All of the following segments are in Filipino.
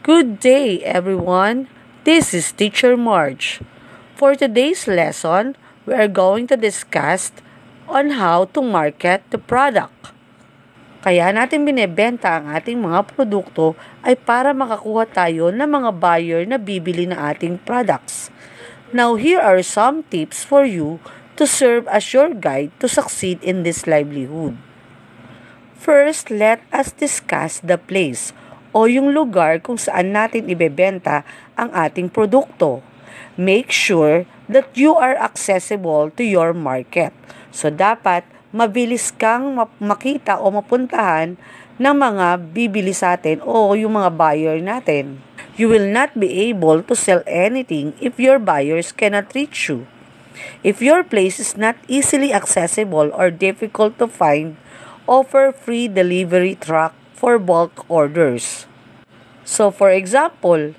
Good day, everyone. This is Teacher Marge. For today's lesson, we are going to discuss on how to market the product. Kaya natin binebenta ang ating mga produkto ay para makakuha tayo ng mga buyer na bibili ng ating products. Now, here are some tips for you to serve as your guide to succeed in this livelihood. First, let us discuss the place o yung lugar kung saan natin ibebenta ang ating produkto. Make sure that you are accessible to your market. So, dapat mabilis kang makita o mapuntahan ng mga bibili sa atin o yung mga buyer natin. You will not be able to sell anything if your buyers cannot reach you. If your place is not easily accessible or difficult to find, offer free delivery truck for bulk orders. So, for example,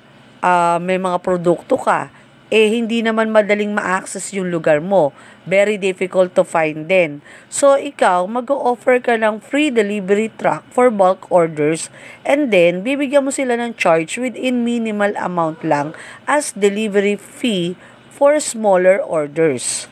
may mga produkto ka, hindi naman madaling ma-access yung lugar mo. Very difficult to find din. So, ikaw, mag-o-offer ka ng free delivery truck for bulk orders and then, bibigyan mo sila ng charge within minimal amount lang as delivery fee for smaller orders.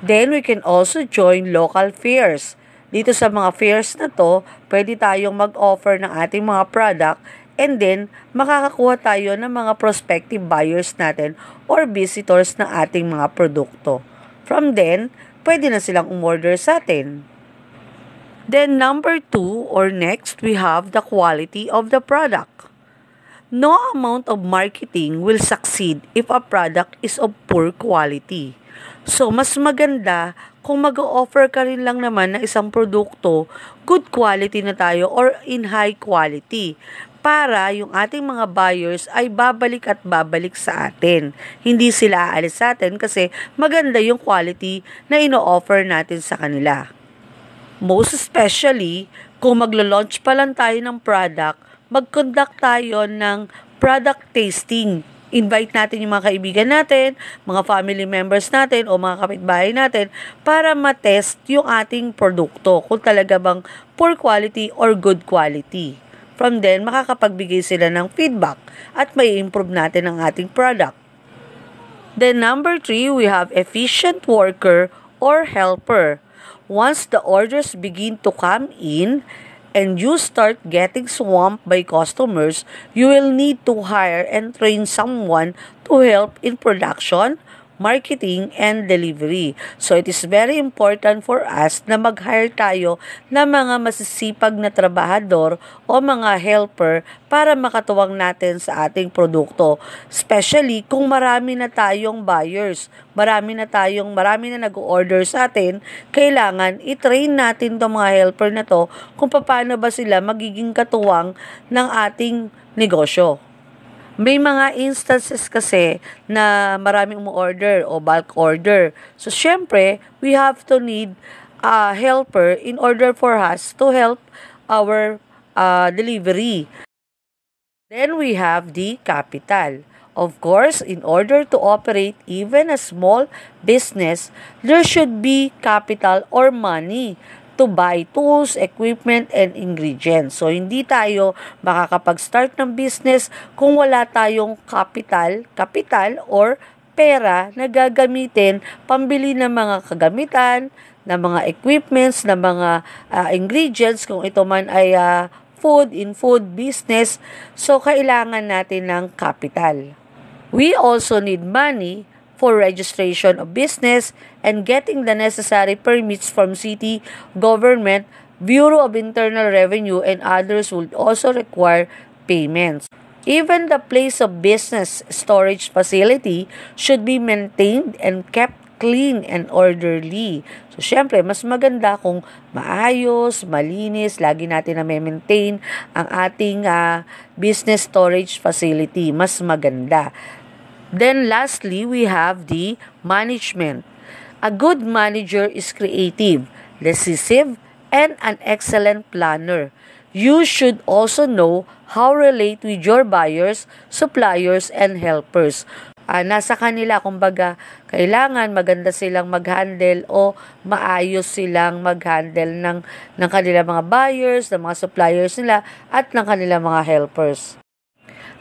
Then, we can also join local fairs. Dito sa mga fairs na to, pwede tayong mag-offer ng ating mga product and then makakakuha tayo ng mga prospective buyers natin or visitors ng ating mga produkto. From then, pwede na silang umorder sa atin. Then number 2 or next, we have the quality of the product. No amount of marketing will succeed if a product is of poor quality. So, mas maganda kung mag-o-offer ka rin lang naman ng isang produkto, good quality na tayo or in high quality para yung ating mga buyers ay babalik at babalik sa atin. Hindi sila aalis sa atin kasi maganda yung quality na ino-offer natin sa kanila. Most especially, kung maglo-launch pa lang tayo ng product, mag-conduct tayo ng product tasting. Invite natin yung mga kaibigan natin, mga family members natin o mga kapitbahay natin para matest yung ating produkto kung talaga bang poor quality or good quality. From then, makakapagbigay sila ng feedback at may improve natin ang ating product. Then number 3, we have efficient worker or helper. Once the orders begin to come in, and you start getting swamped by customers, you will need to hire and train someone to help in production, marketing, and delivery. So, it is very important for us na mag-hire tayo ng mga masisipag na trabahador o mga helper para makatuwang natin sa ating produkto. Especially kung marami na tayong buyers, marami na nag-order sa atin, kailangan i-train natin itong mga helper na to kung paano ba sila magiging katuwang ng ating negosyo. May mga instances kasi na maraming umu-order o bulk order. So, syempre, we have to need a helper in order for us to help our delivery. Then, we have the capital. Of course, in order to operate even a small business, there should be capital or money to buy tools, equipment, and ingredients. So, hindi tayo makakapag-start ng business kung wala tayong capital or pera na gagamitin pambili ng mga kagamitan, ng mga equipments, ng mga ingredients, kung ito man ay food business. So, kailangan natin ng capital. We also need money for registration of business and getting the necessary permits from city government, Bureau of Internal Revenue, and others would also require payments. Even the place of business storage facility should be maintained and kept clean and orderly. So, syempre, mas maganda kung maayos, malinis, lagi natin na maintain ang ating business storage facility. Mas maganda. Then lastly, we have the management. A good manager is creative, decisive, and an excellent planner. You should also know how to relate with your buyers, suppliers, and helpers. Nasa kanila, kumbaga, kailangan maganda silang mag-handle o maayos silang mag-handle ng kanilang mga buyers, ng mga suppliers nila, at ng kanilang mga helpers.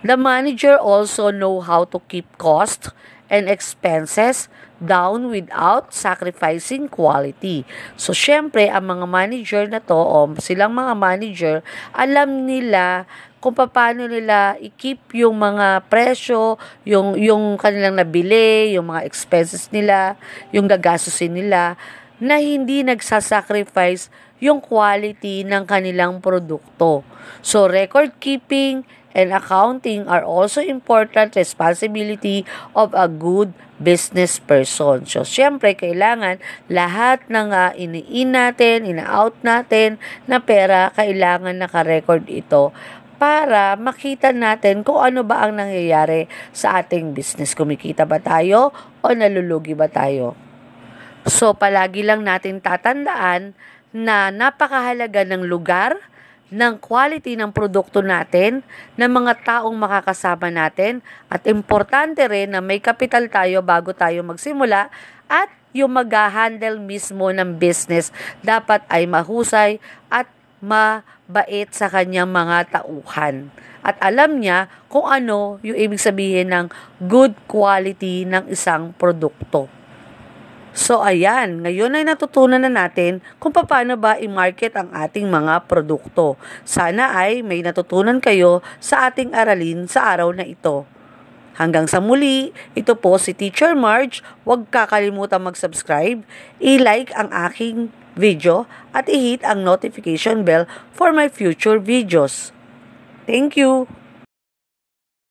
The manager also know how to keep cost and expenses down without sacrificing quality. So, syempre, ang mga manager na to, o silang mga manager, alam nila kung paano nila i-keep yung mga presyo, yung kanilang nabili, yung mga expenses nila, yung gagastusin nila, na hindi nagsasacrifice yung quality ng kanilang produkto. So, record keeping and accounting are also important responsibility of a good business person. So, syempre, kailangan lahat ng ina-in natin, ina-out natin na pera, kailangan naka-record ito para makita natin kung ano ba ang nangyayari sa ating business. Kumikita ba tayo o nalulugi ba tayo? So, palagi lang natin tatandaan na napakahalaga ng lugar, ng quality ng produkto natin, ng mga taong makakasama natin, at importante rin na may kapital tayo bago tayo magsimula, at yung mag-handle mismo ng business dapat ay mahusay at mabait sa kanyang mga tauhan. At alam niya kung ano yung ibig sabihin ng good quality ng isang produkto. So, ayan, ngayon ay natutunan na natin kung paano ba i-market ang ating mga produkto. Sana ay may natutunan kayo sa ating aralin sa araw na ito. Hanggang sa muli, ito po si Teacher Marge. Huwag kakalimutan mag-subscribe, i-like ang aking video, at i-hit ang notification bell for my future videos. Thank you!